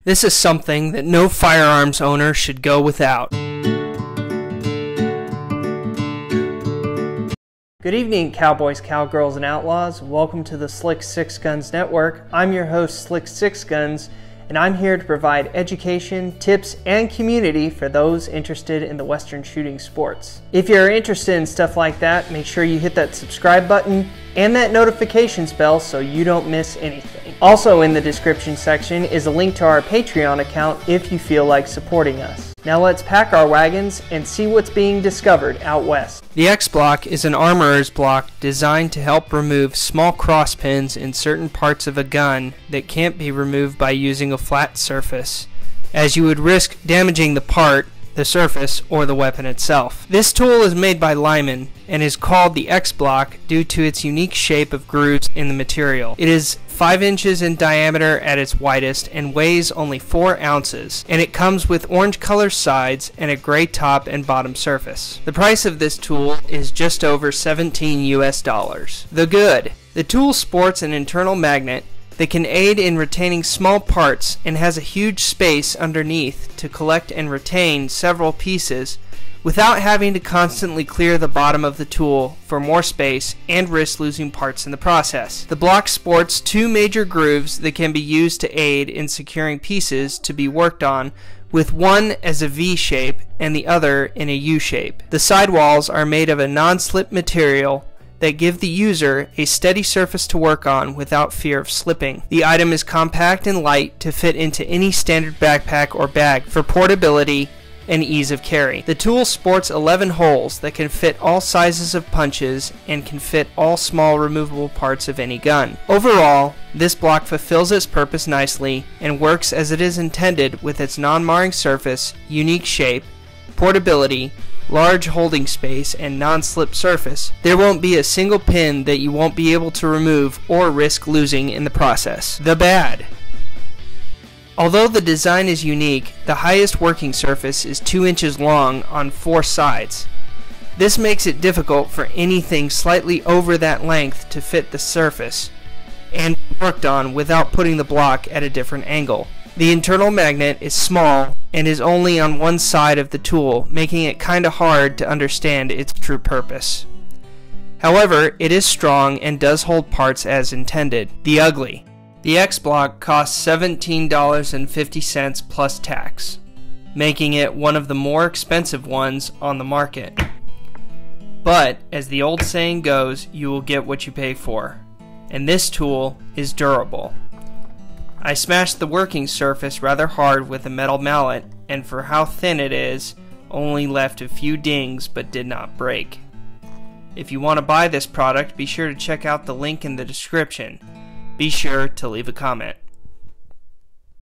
This is something that no firearms owner should go without. Good evening, cowboys, cowgirls, and outlaws. Welcome to the Slick Sixguns Network. I'm your host, Slick Sixguns, and I'm here to provide education, tips, and community for those interested in the Western shooting sports. If you're interested in stuff like that, make sure you hit that subscribe button and that notifications bell so you don't miss anything. Also in the description section is a link to our Patreon account if you feel like supporting us. Now let's pack our wagons and see what's being discovered out west. The Xblock is an armorer's block designed to help remove small cross pins in certain parts of a gun that can't be removed by using a flat surface, as you would risk damaging the part, the surface, or the weapon itself. This tool is made by Lyman and is called the Xblock due to its unique shape of grooves in the material. It is 5 inches in diameter at its widest and weighs only 4 ounces, and it comes with orange color sides and a gray top and bottom surface. The price of this tool is just over $17 US. The good. The tool sports an internal magnet that can aid in retaining small parts and has a huge space underneath to collect and retain several pieces without having to constantly clear the bottom of the tool for more space and risk losing parts in the process. The block sports 2 major grooves that can be used to aid in securing pieces to be worked on, with one as a V shape and the other in a U shape. The sidewalls are made of a non-slip material that give the user a steady surface to work on without fear of slipping. The item is compact and light to fit into any standard backpack or bag for portability and ease of carry. The tool sports 11 holes that can fit all sizes of punches and can fit all small removable parts of any gun. Overall, this block fulfills its purpose nicely and works as it is intended with its non-marring surface, unique shape, portability, large holding space, and non-slip surface. There won't be a single pin that you won't be able to remove or risk losing in the process. The bad. Although the design is unique, the highest working surface is 2 inches long on 4 sides. This makes it difficult for anything slightly over that length to fit the surface and be worked on without putting the block at a different angle. The internal magnet is small and is only on one side of the tool, making it kinda hard to understand its true purpose. However, it is strong and does hold parts as intended. The ugly. The Xblock costs $17.50 plus tax, making it one of the more expensive ones on the market. But, as the old saying goes, you will get what you pay for. And this tool is durable. I smashed the working surface rather hard with a metal mallet, and for how thin it is, only left a few dings but did not break. If you want to buy this product, be sure to check out the link in the description. Be sure to leave a comment.